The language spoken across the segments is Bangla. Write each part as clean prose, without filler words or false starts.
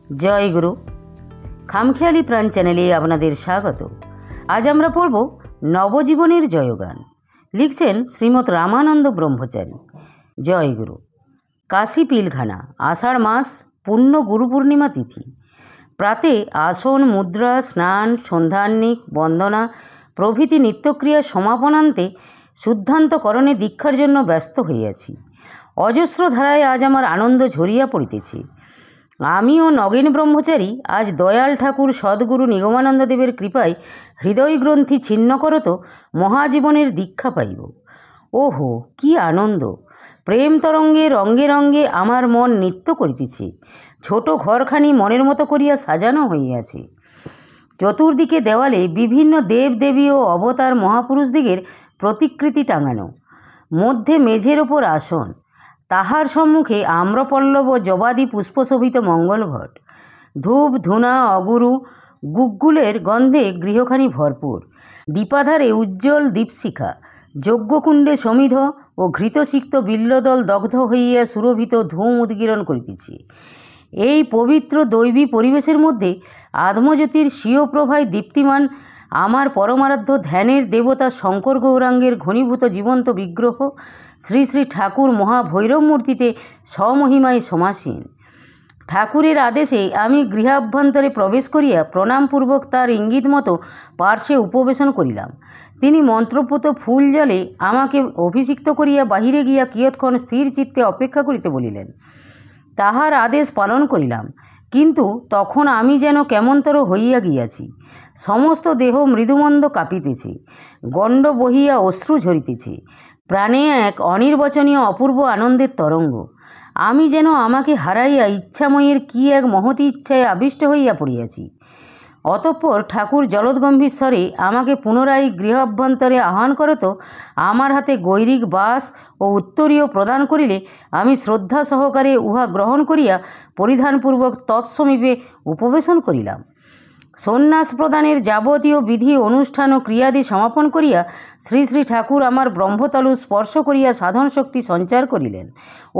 জয় গুরু। খামখেয়ালি প্রাণ চ্যানেলে আপনাদের স্বাগত। আজ আমরা পড়ব নবজীবনের জয়গান। লিখছেন শ্রীমৎ রামানন্দ ব্রহ্মচারী। জয় গুরু। কাশী পিলখানা, আষাঢ় মাস, পূর্ণ গুরু পূর্ণিমা তিথি। প্রাতে আসন, মুদ্রা, স্নান, সন্ধ্যান্নিক, বন্দনা প্রভৃতি নিত্যক্রিয়া সমাপনান্তে শুদ্ধান্তকরণে দীক্ষার জন্য ব্যস্ত হইয়াছি। অজস্র ধারায় আজ আমার আনন্দ ঝরিয়া পড়িতেছে। আমি ও নগেন ব্রহ্মচারী আজ দয়াল ঠাকুর সদ্গুরু নিগমানন্দদেবের কৃপায় হৃদয় গ্রন্থি ছিন্ন করত মহাজীবনের দীক্ষা পাইব। ওহো, কি আনন্দ! প্রেম তরঙ্গে রঙ্গে রঙ্গে আমার মন নৃত্য করিতেছে। ছোট ঘরখানি মনের মতো করিয়া সাজানো হইয়াছে। চতুর্দিকে দেওয়ালে বিভিন্ন দেব দেবী ও অবতার মহাপুরুষদিগের প্রতিকৃতি টাঙানো। মধ্যে মেঝের ওপর আসন, তাহার সম্মুখে আম্রপল্লব ও জবাদি পুষ্পশোভিত মঙ্গলঘট। ধূপ ধুনা অগুরু গুগ্গুলের গন্ধে গৃহখানি ভরপুর। দীপাধারে উজ্জ্বল দীপশিখা, যজ্ঞকুণ্ডে সমিধ ও ঘৃতসিক্ত বিল্লদল দগ্ধ হইয়া সুরভিত ধূম উদ্গীরণ করিতেছে। এই পবিত্র দৈবী পরিবেশের মধ্যে আত্মজ্যোতির স্বীয় প্রভায় দীপ্তিমান আমার পরমারাধ্য ধ্যানের দেবতা শঙ্কর গৌরাঙ্গের ঘনীভূত জীবন্ত বিগ্রহ শ্রী শ্রী ঠাকুর মহাভৈরব মূর্তিতে স্বমহিমায় সমাসীন। ঠাকুরের আদেশে আমি গৃহাভ্যন্তরে প্রবেশ করিয়া প্রণামপূর্বক তার ইঙ্গিত মতো পার্শ্বে উপবেশন করিলাম। তিনি মন্ত্রপুত ফুল জলে আমাকে অভিষিক্ত করিয়া বাহিরে গিয়া কিয়ৎক্ষণ স্থির চিত্তে অপেক্ষা করিতে বলিলেন। তাহার আদেশ পালন করিলাম, কিন্তু তখন আমি যেন কেমনতর হইয়া গিয়াছি। সমস্ত দেহ মৃদুমন্দ কাঁপিতেছে, গণ্ড বহিয়া অশ্রু ঝরিতেছে। প্রাণে এক অনির্বচনীয় অপূর্ব আনন্দের তরঙ্গ। আমি যেন আমাকে হারাইয়া ইচ্ছাময়ের কি এক মহতী ইচ্ছায় আবিষ্ট হইয়া পড়িয়াছি। অতঃপর ঠাকুর জলদগম্ভীর স্বরে আমাকে পুনরায় গৃহাভ্যন্তরে আহ্বান করত। আমার হাতে গৈরিক বাস ও উত্তরীয় প্রদান করিলে আমি শ্রদ্ধা সহকারে উহা গ্রহণ করিয়া পরিধানপূর্বক তৎসমীপে উপবেশন করিলাম। সন্ন্যাস প্রদানের যাবতীয় বিধি অনুষ্ঠান ও ক্রিয়াদি সমাপন করিয়া শ্রী শ্রী ঠাকুর আমার ব্রহ্মতালু স্পর্শ করিয়া সাধন শক্তি সঞ্চার করিলেন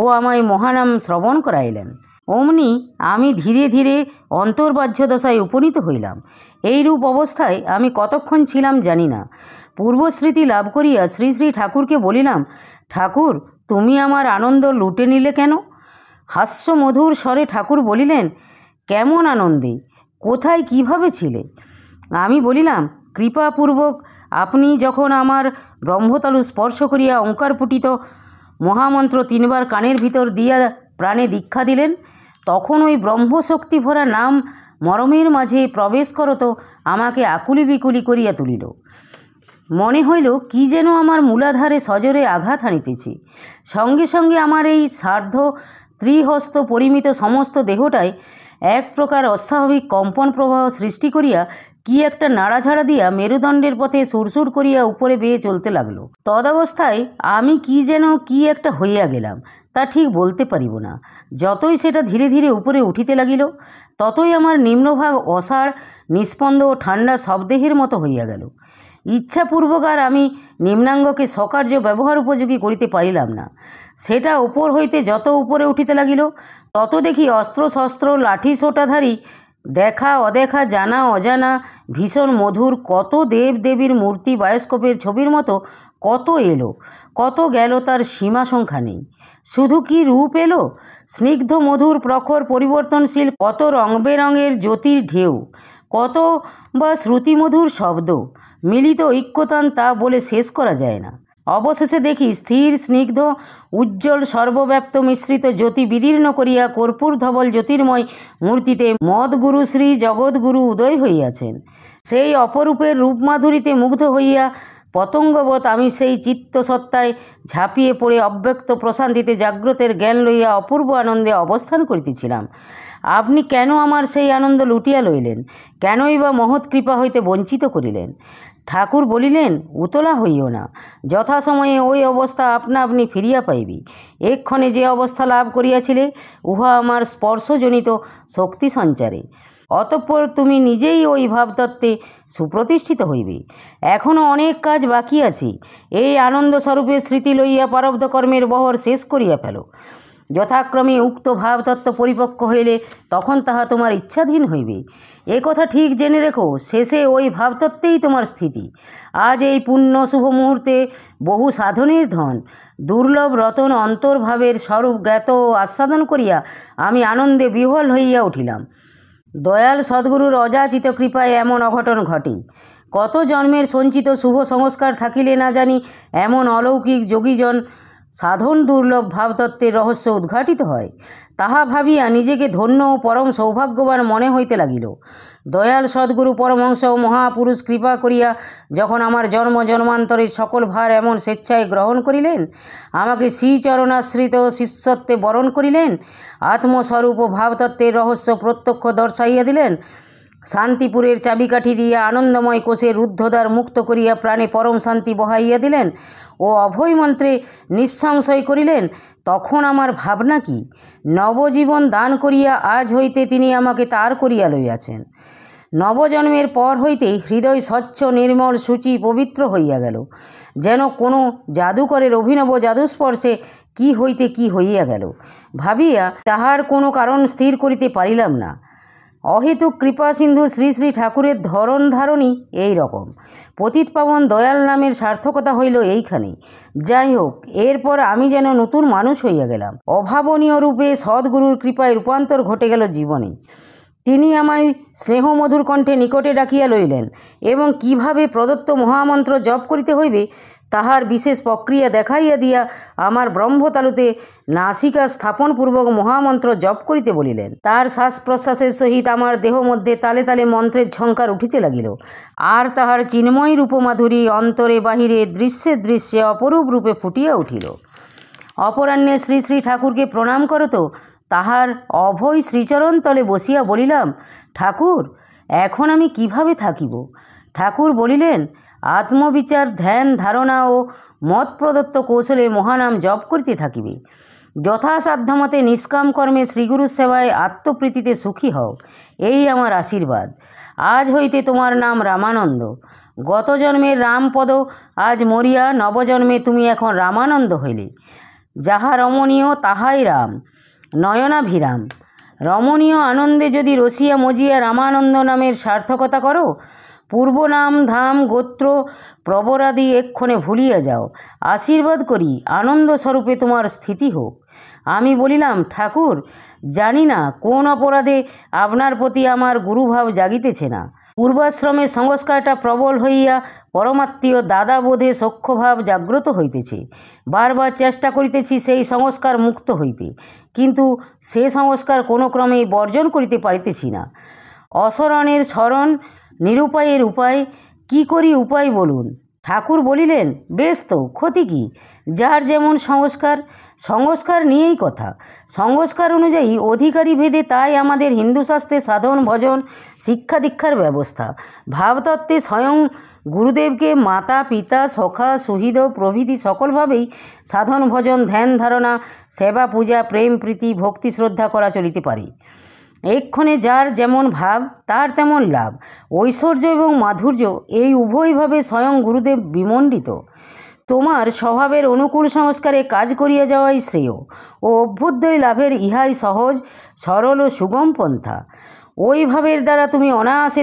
ও আমায় মহানাম শ্রবণ করাইলেন। অমনি আমি ধীরে ধীরে অন্তর্বাহ্য দশায় উপনীত হইলাম। এইরূপ অবস্থায় আমি কতক্ষণ ছিলাম জানি না। পূর্বস্মৃতি লাভ করিয়া শ্রী শ্রী ঠাকুরকে বলিলাম, ঠাকুর, তুমি আমার আনন্দ লুটে নিলে কেন? হাস্যমধুর স্বরে ঠাকুর বলিলেন, কেমন আনন্দে? কোথায়, কিভাবে ছিলে? আমি বলিলাম, কৃপাপূর্বক আপনি যখন আমার ব্রহ্মতালু স্পর্শ করিয়া ওঙ্কারপুটিত মহামন্ত্র 3 বার কানের ভিতর দিয়া প্রাণে দীক্ষা দিলেন, তখন ওই ব্রহ্মশক্তি ভরা নাম মরমের মাঝে প্রবেশ করত আমাকে আকুলি বিকুলি করিয়া তুলিল। মনে হইল কি যেন আমার মূলাধারে সজোরে আঘাত হানিতেছে। সঙ্গে সঙ্গে আমার এই সার্ধ ত্রিহস্ত পরিমিত সমস্ত দেহটায় এক প্রকার অস্বাভাবিক কম্পন প্রবাহ সৃষ্টি করিয়া কি একটা নাড়াঝাড়া দিয়া মেরুদণ্ডের পথে সুরসুর করিয়া উপরে বেয়ে চলতে লাগলো। তদবস্থায় আমি কি যেন কি একটা হইয়া গেলাম, তা ঠিক বলতে পারিব না। যতই সেটা ধীরে ধীরে উপরে উঠিতে লাগিল, ততই আমার নিম্নভাগ অসাড়, নিস্পন্দ ও ঠান্ডা শবদেহের মতো হইয়া গেল। ইচ্ছাপূর্বক আর আমি নিম্নাঙ্গকে সকার্য ব্যবহার উপযোগী করিতে পারিলাম না। সেটা উপর হইতে যত উপরে উঠিতে লাগিল, তত দেখি অস্ত্রশস্ত্র লাঠি সোটাধারী, দেখা অদেখা, জানা অজানা, ভীষণ মধুর কত দেব দেবীর মূর্তি বায়োস্কোপের ছবির মতো কত এলো, কত গেল, তার সীমা সংখ্যা নেই। শুধু কি রূপ এলো! স্নিগ্ধ মধুর প্রখর পরিবর্তনশীল কত রং বেরঙের জ্যোতির ঢেউ, কত বা শ্রুতিমধুর শব্দ, মিলিত ঐক্যতান তা বলে শেষ করা যায় না। অবশেষে দেখি স্থির স্নিগ্ধ উজ্জ্বল সর্বব্যাপ্ত মিশ্রিত জ্যোতি বিদীর্ণ করিয়া কর্পূর ধবল জ্যোতির্ময় মূর্তিতে মদগুরু শ্রী জগৎগুরু উদয় হইয়াছেন। সেই অপরূপের রূপমাধুরীতে মুগ্ধ হইয়া পতঙ্গবৎ আমি সেই চিত্তসত্তায় ঝাঁপিয়ে পড়ে অব্যক্ত প্রশান্তিতে জাগ্রতের জ্ঞান লইয়া অপূর্ব আনন্দে অবস্থান করিতেছিলাম। আপনি কেন আমার সেই আনন্দ লুটিয়া লইলেন? কেনই বা মহৎ কৃপা হইতে বঞ্চিত করিলেন? ঠাকুর বলিলেন, উতলা হইও না, যথাসময়ে ওই অবস্থা আপনা আপনি ফিরিয়া পাইবি। এক্ষণে যে অবস্থা লাভ করিয়াছিলে, উহা আমার স্পর্শজনিত শক্তি সঞ্চারে। অতঃপর তুমি নিজেই ওই ভাবতত্ত্বে সুপ্রতিষ্ঠিত হইবে। এখনও অনেক কাজ বাকি আছে। এই আনন্দস্বরূপের স্মৃতি লইয়া প্রারব্ধ কর্মের বহর শেষ করিয়া ফেলো। যথাক্রমে উক্ত ভাবতত্ত্ব পরিপক্ক হইলে তখন তাহা তোমার ইচ্ছাধীন হইবে। এ কথা ঠিক জেনে রেখো, শেষে ওই ভাবতত্ত্বেই তোমার স্থিতি। আজ এই পুণ্য শুভ মুহূর্তে বহু সাধনের ধন দুর্লভ রতন অন্তর্ভাবের স্বরূপ জ্ঞাত ও আস্বাদন করিয়া আমি আনন্দে বিহ্বল হইয়া উঠিলাম। দয়াল সদ্গুরুর অযাচিত কৃপায় এমন অঘটন ঘটে। কত জন্মের সঞ্চিত শুভ সংস্কার থাকিলে না জানি এমন অলৌকিক যোগীজন সাধন দুর্লভ ভাবতত্ত্বের রহস্য উদ্ঘাটিত হয়। তাহা ভাবিয়া নিজেকে ধন্য ও পরম সৌভাগ্যবান মনে হইতে লাগিল। দয়াল সদ্গুরু পরমহংস ও মহাপুরুষ কৃপা করিয়া যখন আমার জন্ম জন্মান্তরের সকল ভার এমন স্বেচ্ছায় গ্রহণ করিলেন, আমাকে শ্রীচরণাশ্রিত শিষ্যত্বে বরণ করিলেন, আত্মস্বরূপ ও ভাবতত্ত্বের রহস্য প্রত্যক্ষ দর্শাইয়া দিলেন, শান্তিপুরের চাবিকাঠি দিয়া আনন্দময় কোষের রুদ্ধদ্বার মুক্ত করিয়া প্রাণে পরম শান্তি বহাইয়া দিলেন ও অভয় মন্ত্রে নিঃসংশয় করিলেন, তখন আমার ভাবনা কি? নবজীবন দান করিয়া আজ হইতে তিনি আমাকে তার করিয়া লইয়াছেন। নবজন্মের পর হইতেই হৃদয় স্বচ্ছ নির্মল সূচি পবিত্র হইয়া গেল, যেন কোনো জাদুকরের অভিনব জাদুস্পর্শে কি হইতে কি হইয়া গেল ভাবিয়া তাহার কোনো কারণ স্থির করিতে পারিলাম না। অহেতুক কৃপা সিন্ধু শ্রী শ্রী ঠাকুরের ধরন ধারণই এই রকম। পতিত পাবন দয়াল নামের সার্থকতা হইল এইখানে। যাই হোক, এরপর আমি যেন নতুন মানুষ হইয়া গেলাম। অভাবনীয় রূপে সদ্গুরুর কৃপায় রূপান্তর ঘটে গেল জীবনে। তিনি আমায় স্নেহমধুর কণ্ঠে নিকটে ডাকিয়া লইলেন এবং কিভাবে প্রদত্ত মহামন্ত্র জপ করিতে হইবে তাহার বিশেষ প্রক্রিয়া দেখাইয়া দিয়া আমার ব্রহ্মতালুতে নাসিকা স্থাপনপূর্বক মহামন্ত্র জপ করিতে বলিলেন। তার শ্বাস প্রশ্বাসের সহিত আমার দেহ মধ্যে তালে তালে মন্ত্রের ঝঙ্কার উঠিতে লাগিল, আর তাহার চিন্ময় রূপমাধুরী অন্তরে বাহিরে দৃশ্যে দৃশ্যে অপরূপ রূপে ফুটিয়া উঠিল। অপরাহ্নে শ্রী শ্রী ঠাকুরকে প্রণাম করত তাহার অভয় শ্রীচরণ তলে বসিয়া বলিলাম, ঠাকুর, এখন আমি কিভাবে থাকিব? ঠাকুর বলিলেন, আত্মবিচার, ধ্যান, ধারণা ও মত প্রদত্ত কৌশলে মহানাম জপ করিতে থাকিবে। যথাসাধ্যমতে নিষ্কাম কর্মে শ্রীগুরুর সেবায় আত্মপ্রীতিতে সুখী হও, এই আমার আশীর্বাদ। আজ হইতে তোমার নাম রামানন্দ। গত জন্মের রামপদ আজ মরিয়া নবজন্মে তুমি এখন রামানন্দ হইলে। যাহা রমণীয় তাহাই রাম, নয়নাভিরাম। রমণীয় আনন্দে যদি রসিয়া মজিয়া রামানন্দ নামের সার্থকতা করো, পূর্ব নাম, ধাম, গোত্র, প্রবরাদি এক্ষণে ভুলিয়া যাও। আশীর্বাদ করি আনন্দ স্বরূপে তোমার স্থিতি হোক। আমি বলিলাম, ঠাকুর, জানি না কোন অপরাধে আপনার প্রতি আমার গুরুভাব জাগিতেছে না। পূর্বাশ্রমের সংস্কারটা প্রবল হইয়া পরমাত্মীয় দাদাবোধে সখ্যভাব জাগ্রত হইতেছে। বারবার চেষ্টা করিতেছি সেই সংস্কার মুক্ত হইতে, কিন্তু সে সংস্কার কোনো ক্রমেই বর্জন করিতে পারিতেছি না। অশরণের শরণ, নিরুপায়ের উপায়, কি করি উপায় বলুন। ঠাকুর বলিলেন, বেশ তো, ক্ষতি কি? যার যেমন সংস্কার, সংস্কার নিয়েই কথা। সংস্কার অনুযায়ী অধিকারী ভেদে তাই আমাদের হিন্দু শাস্ত্রে সাধন ভজন শিক্ষা দীক্ষার ব্যবস্থা। ভাবতত্ত্বে স্বয়ং গুরুদেবকে মাতা, পিতা, সখা, সুহৃদ প্রভৃতি সকলভাবেই সাধন ভজন, ধ্যান, ধারণা, সেবা, পূজা, প্রেম, প্রীতি, ভক্তি, শ্রদ্ধা করা চলিতে পারে। এক্ষণে যার যেমন ভাব তার তেমন লাভ। ঐশ্বর্য এবং মাধুর্য এই উভয়ভাবে স্বয়ং গুরুদেব বিমণ্ডিত। তোমার স্বভাবের অনুকূল সংস্কারে কাজ করিয়া যাওয়াই শ্রেয় ও অভ্যুদয় লাভের ইহাই সহজ, সরল ও সুগম পন্থা। ওই ভাবের দ্বারা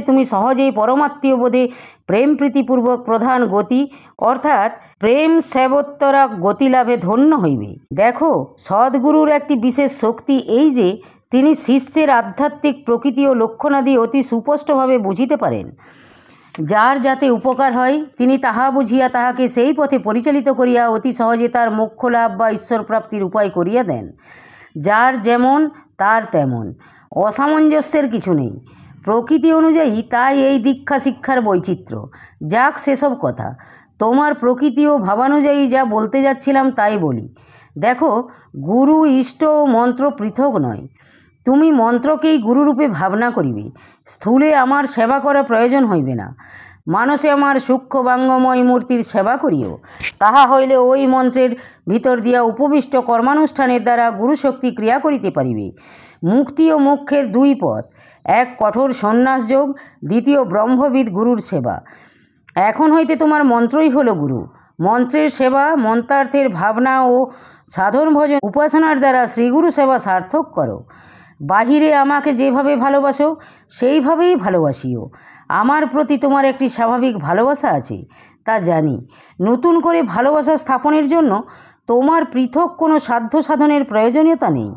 তুমি সহজেই পরমাত্মীয় বোধে প্রেম প্রীতিপূর্বক প্রধান গতি অর্থাৎ প্রেম সেবোত্তরা গতি লাভে ধন্য হইবে। দেখো, সদ্গুরুর একটি বিশেষ শক্তি এই যে তিনি শিষ্যের আধ্যাত্মিক প্রকৃতি ও লক্ষণাদি অতি সুস্পষ্টভাবে বুঝিতে পারেন। যার যাতে উপকার হয় তিনি তাহা বুঝিয়া তাহাকে সেই পথে পরিচালিত করিয়া অতি সহজে তার মোক্ষ লাভ বা ঈশ্বর প্রাপ্তির উপায় করিয়া দেন। যার যেমন তার তেমন, অসামঞ্জস্যের কিছু নেই। প্রকৃতি অনুযায়ী তাই এই দীক্ষা শিক্ষার বৈচিত্র্য। যাক সেসব কথা, তোমার প্রকৃতি ও ভাবানুযায়ী যা বলতে যাচ্ছিলাম তাই বলি। দেখো, গুরু, ইষ্ট ও মন্ত্র পৃথক নয়। তুমি মন্ত্রকেই গুরুরূপে ভাবনা করিবে। স্থূলে আমার সেবা করা প্রয়োজন হইবে না। মানসে আমার সূক্ষ্ম বাঙ্গময় মূর্তির সেবা করিও। তাহা হইলে ওই মন্ত্রের ভিতর দিয়া উপবিষ্ট কর্মানুষ্ঠানের দ্বারা গুরুশক্তি ক্রিয়া করিতে পারিবে। মুক্তি ও মোক্ষের দুই পথ, এক কঠোর সন্ন্যাস যোগ, দ্বিতীয় ব্রহ্মবিদ গুরুর সেবা। এখন হইতে তোমার মন্ত্রই হলো গুরু। মন্ত্রের সেবা, মন্ত্রার্থের ভাবনা ও সাধন ভজন উপাসনার দ্বারা শ্রীগুরু সেবা সার্থক করো। বাহিরে আমাকে যেভাবে ভালোবাসো সেইভাবেই ভালোবাসিও। আমার প্রতি তোমার একটি স্বাভাবিক ভালোবাসা আছে, তা জানি। নতুন করে ভালোবাসা স্থাপনের জন্য তোমার পৃথক কোনো সাধ্য সাধনের প্রয়োজনীয়তা নেই।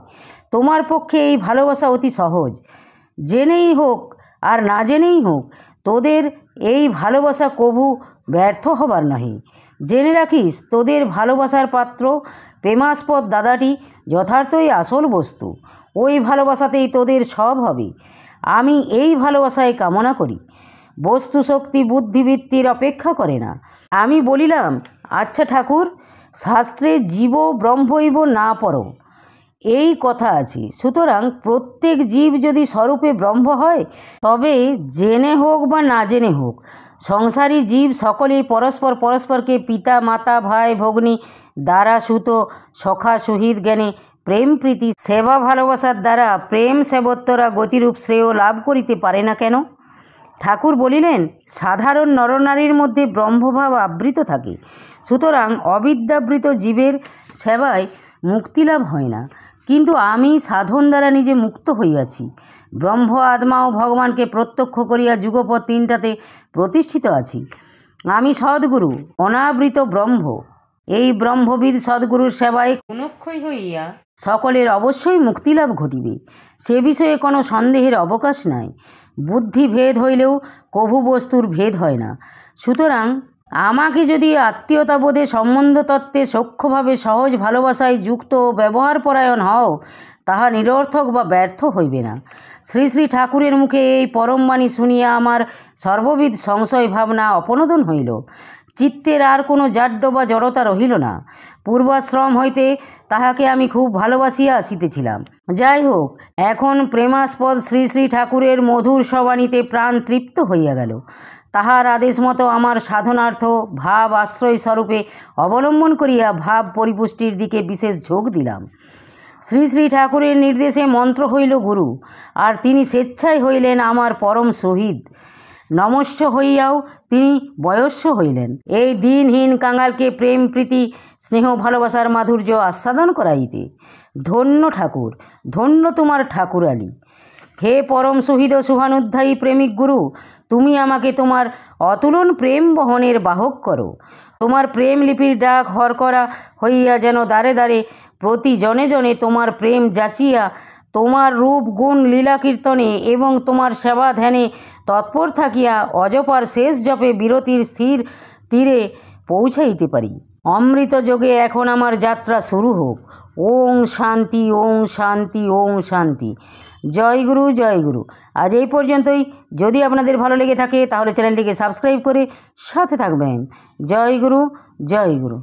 তোমার পক্ষে এই ভালোবাসা অতি সহজ। জেনেই হোক আর না জেনেই হোক, তোদের এই ভালোবাসা কভু ব্যর্থ হবার নহে। জেনে রাখিস, তোদের ভালোবাসার পাত্র প্রেমাস্পদ দাদাটি যথার্থই আসল বস্তু। ওই ভালোবাসাতেই তোদের সব হবে। আমি এই ভালোবাসায় কামনা করি। বস্তু শক্তি বুদ্ধিবৃত্তির অপেক্ষা করে না। আমি বলিলাম, আচ্ছা ঠাকুর, শাস্ত্রে জীব ব্রহ্মৈব না পর এই কথা আছে। সুতরাং প্রত্যেক জীব যদি স্বরূপে ব্রহ্ম হয়, তবে জেনে হোক বা না জেনে হোক, সংসারী জীব সকলেই পরস্পরকে পিতা মাতা ভাই ভগ্নী দ্বারা সুত সখা সহিত জ্ঞানে প্রেম প্রীতি সেবা ভালোবাসার দ্বারা প্রেম সেবত্বরা গতিরূপ শ্রেয় লাভ করিতে পারে না কেন? ঠাকুর বলিলেন, সাধারণ নরনারীর মধ্যে ব্রহ্মভাব আবৃত থাকে। সুতরাং অবিদ্যাবৃত জীবের সেবায় মুক্তিলাভ হয় না। কিন্তু আমি সাধন দ্বারা নিজে মুক্ত হইয়াছি। ব্রহ্ম আত্মা ও ভগবানকে প্রত্যক্ষ করিয়া যুগপৎ তিনটাতে প্রতিষ্ঠিত আছি। আমি সদ্গুরু, অনাবৃত ব্রহ্ম। এই ব্রহ্মবিদ সদ্গুরুর সেবায় অনুক্ষয় হইয়া সকলের অবশ্যই মুক্তিলাভ ঘটিবে, সে বিষয়ে কোনো সন্দেহের অবকাশ নাই। বুদ্ধি ভেদ হইলেও কভু বস্তুর ভেদ হয় না। সুতরাং আমাকে যদি আত্মীয়তাবোধে সম্বন্ধ তত্ত্বে সূক্ষ্মভাবে সহজ ভালোবাসায় যুক্ত ও ব্যবহারপরায়ণ হও, তাহা নিরর্থক বা ব্যর্থ হইবে না। শ্রী শ্রী ঠাকুরের মুখে এই পরমবাণী শুনিয়া আমার সর্ববিধ সংশয় ভাবনা অপনোদন হইল। চিত্তের আর কোনো জাড্য বা জড়তা রহিল না। পূর্বাশ্রম হইতে তাহাকে আমি খুব ভালোবাসিয়া আসিতেছিলাম। যাই হোক, এখন প্রেমাস্পদ শ্রী শ্রী ঠাকুরের মধুর সবাণীতে প্রাণ তৃপ্ত হইয়া গেল। তাহার আদেশ মতো আমার সাধনার্থ ভাব আশ্রয় স্বরূপে অবলম্বন করিয়া ভাব পরিপুষ্টির দিকে বিশেষ ঝোঁক দিলাম। শ্রী শ্রী ঠাকুরের নির্দেশে মন্ত্র হইল গুরু, আর তিনি স্বেচ্ছায় হইলেন আমার পরম শহীদ। নমস্য হইয়াও তিনি বয়স্য হইলেন। এই দিনহীন কাঙালকে প্রেম প্রীতি স্নেহ ভালোবাসার মাধুর্য আস্বাদন করাইতে। ধন্য ঠাকুর, ধন্য তোমার ঠাকুরালী। হে পরম শহীদ ও শুভানুধ্যায়ী প্রেমিক গুরু, তুমি আমাকে তোমার অতুলন প্রেম বহনের বাহক করো। তোমার প্রেম লিপির ডাক হরকরা হইয়া যেন দ্বারে দ্বারে প্রতি জনে জনে তোমার প্রেম যাচিয়া তোমার রূপ গুণ লীলা কীর্তনে এবং তোমার সেবা ধ্যানে তৎপর থাকিয়া অজপার শেষ জপে বিরতির স্থির তীরে পৌঁছাইতে পারি। অমৃত যোগে এখন আমার যাত্রা শুরু হোক। ওং শান্তি, ওং শান্তি, ওং শান্তি। জয় গুরু, জয় গুরু। আজ এই পর্যন্তই। যদি আপনাদের ভালো লেগে থাকে তাহলে চ্যানেলটিকে সাবস্ক্রাইব করে সাথে থাকবেন। জয় গুরু, জয় গুরু।